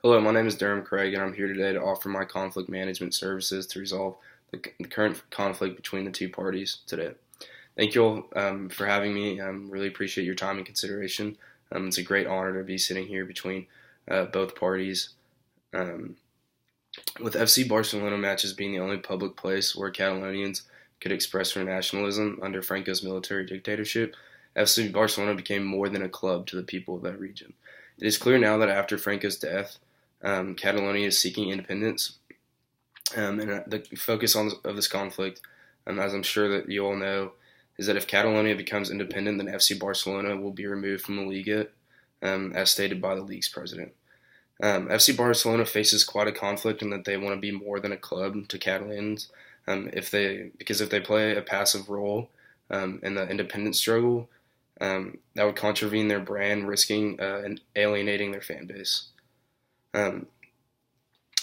Hello, my name is Durham Craig, and I'm here today to offer my conflict management services to resolve the current conflict between the two parties today. Thank you all for having me. Really appreciate your time and consideration. It's a great honor to be sitting here between both parties. Um, with FC Barcelona matches being the only public place where Catalonians could express their nationalism under Franco's military dictatorship, FC Barcelona became more than a club to the people of that region. It is clear now that after Franco's death, Catalonia is seeking independence, and the focus of this conflict, as I'm sure that you all know, is that if Catalonia becomes independent, then FC Barcelona will be removed from the Liga, as stated by the league's president. FC Barcelona faces quite a conflict in that they want to be more than a club to Catalans, because if they play a passive role in the independence struggle, that would contravene their brand, risking and alienating their fan base.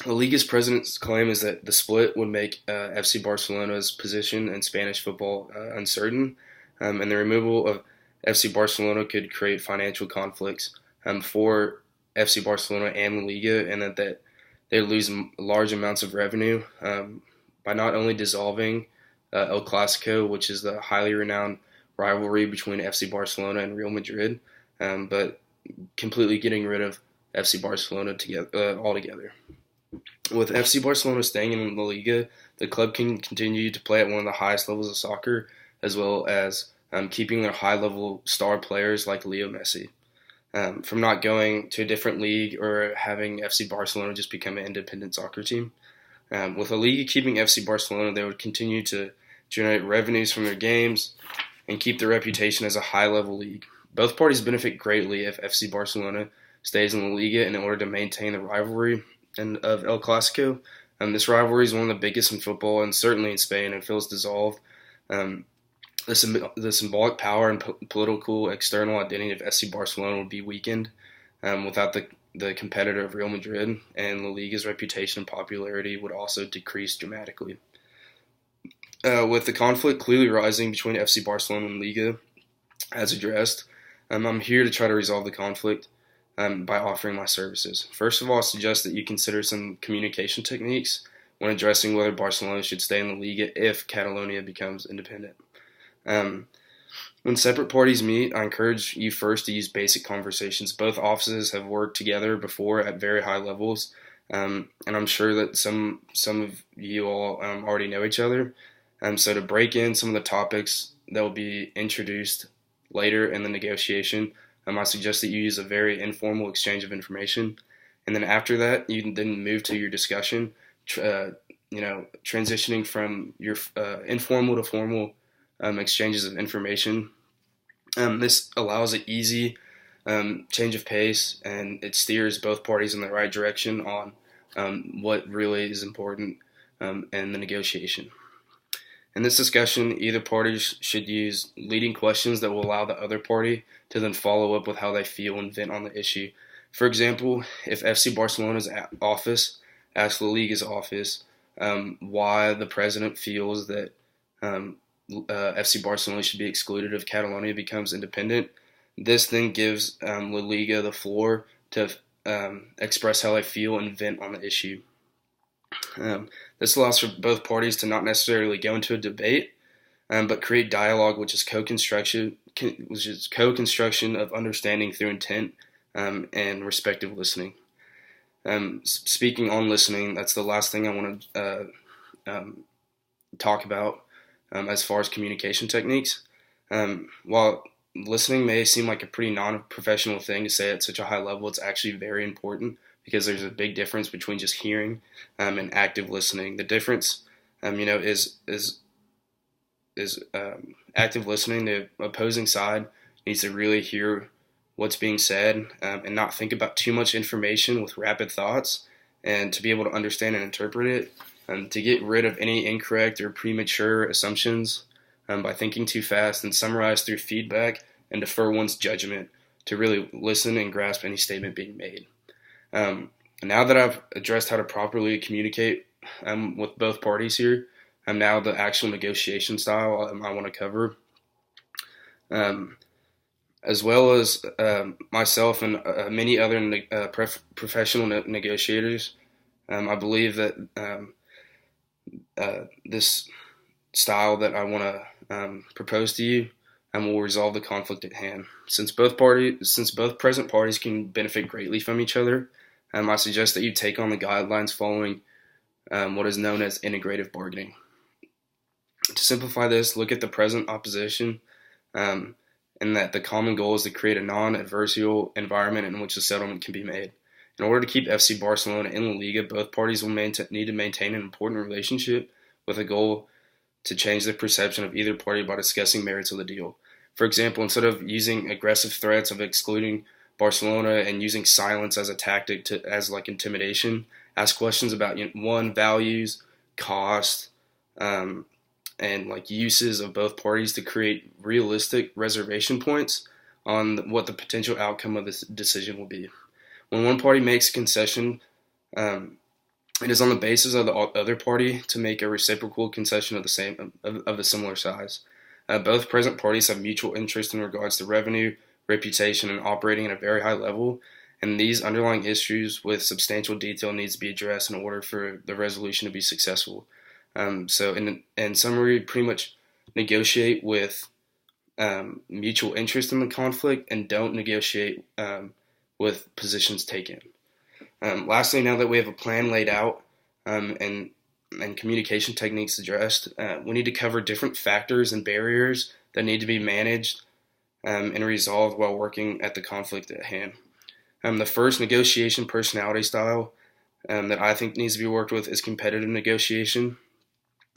The Liga's president's claim is that the split would make FC Barcelona's position in Spanish football uncertain, and the removal of FC Barcelona could create financial conflicts for FC Barcelona and La Liga, and that they lose large amounts of revenue by not only dissolving El Clasico, which is the highly renowned rivalry between FC Barcelona and Real Madrid, but completely getting rid of FC Barcelona altogether. With FC Barcelona staying in La Liga, the club can continue to play at one of the highest levels of soccer, as well as keeping their high-level star players like Leo Messi. From not going to a different league or having FC Barcelona just become an independent soccer team. With La Liga keeping FC Barcelona, they would continue to generate revenues from their games and keep their reputation as a high-level league. Both parties benefit greatly if FC Barcelona stays in La Liga in order to maintain the rivalry of El Clasico. This rivalry is one of the biggest in football and certainly in Spain, and feels dissolved. The symbolic power and political external identity of FC Barcelona would be weakened without the competitor of Real Madrid, and La Liga's reputation and popularity would also decrease dramatically. With the conflict clearly rising between FC Barcelona and Liga, as addressed, I'm here to try to resolve the conflict by offering my services. First of all, I suggest that you consider some communication techniques when addressing whether Barcelona should stay in the Liga if Catalonia becomes independent. When separate parties meet, I encourage you first to use basic conversations. Both offices have worked together before at very high levels, and I'm sure that some of you all already know each other. So to break in some of the topics that will be introduced later in the negotiation, I suggest that you use a very informal exchange of information, and then after that, you then move to your discussion, transitioning from your informal to formal exchanges of information. This allows an easy change of pace, and it steers both parties in the right direction on what really is important in the negotiation. In this discussion, either party should use leading questions that will allow the other party to then follow up with how they feel and vent on the issue. For example, if FC Barcelona's office asks La Liga's office why the president feels that FC Barcelona should be excluded if Catalonia becomes independent, this then gives La Liga the floor to express how they feel and vent on the issue. This allows for both parties to not necessarily go into a debate, but create dialogue, which is co-construction of understanding through intent and respective listening. Speaking on listening, that's the last thing I want to talk about as far as communication techniques. While listening may seem like a pretty non-professional thing to say at such a high level, it's actually very important, because there's a big difference between just hearing and active listening. The difference, is active listening. The opposing side needs to really hear what's being said and not think about too much information with rapid thoughts, and to be able to understand and interpret it, and to get rid of any incorrect or premature assumptions by thinking too fast, and summarize through feedback and defer one's judgment to really listen and grasp any statement being made. Now that I've addressed how to properly communicate with both parties here, now the actual negotiation style I want to cover. as well as myself and many other professional negotiators. I believe that this style that I want to propose to you will resolve the conflict at hand. Since both present parties can benefit greatly from each other, I suggest that you take on the guidelines following what is known as integrative bargaining. To simplify this, look at the present opposition, and that the common goal is to create a non-adversarial environment in which a settlement can be made. In order to keep FC Barcelona in La Liga, both parties will need to maintain an important relationship with a goal to change the perception of either party by discussing merits of the deal. For example, instead of using aggressive threats of excluding Barcelona and using silence as a tactic as like intimidation, ask questions about values, cost, and like uses of both parties to create realistic reservation points on what the potential outcome of this decision will be. When one party makes a concession, it is on the basis of the other party to make a reciprocal concession of the similar size. Both present parties have mutual interest in regards to revenue, reputation, and operating at a very high level, and these underlying issues with substantial detail needs to be addressed in order for the resolution to be successful. So in summary, pretty much negotiate with mutual interest in the conflict, and don't negotiate with positions taken. Lastly, now that we have a plan laid out and communication techniques addressed, we need to cover different factors and barriers that need to be managed and resolved while working at the conflict at hand. The first negotiation personality style that I think needs to be worked with is competitive negotiation.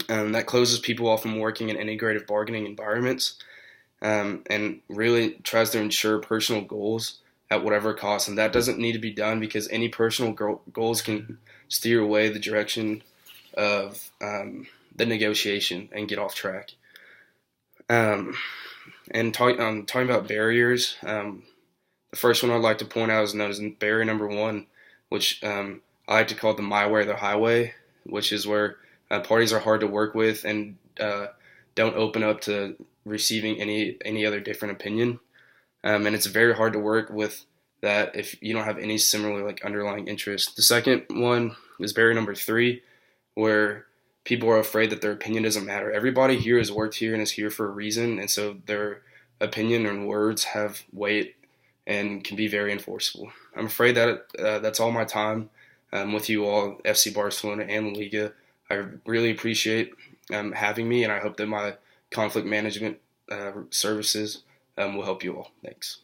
That closes people off from working in integrative bargaining environments and really tries to ensure personal goals at whatever cost. And that doesn't need to be done because any personal goals can steer away the direction of the negotiation and get off track. And talking about barriers, the first one I'd like to point out is known as barrier number one, which I like to call the my way or the highway, which is where parties are hard to work with and don't open up to receiving any other different opinion. And it's very hard to work with that if you don't have any similar like underlying interest. The second one is barrier number three, where people are afraid that their opinion doesn't matter. Everybody here has worked here and is here for a reason, and so their opinion and words have weight and can be very enforceable. I'm afraid that that's all my time with you all, FC Barcelona and La Liga. I really appreciate having me, and I hope that my conflict management services will help you all. Thanks.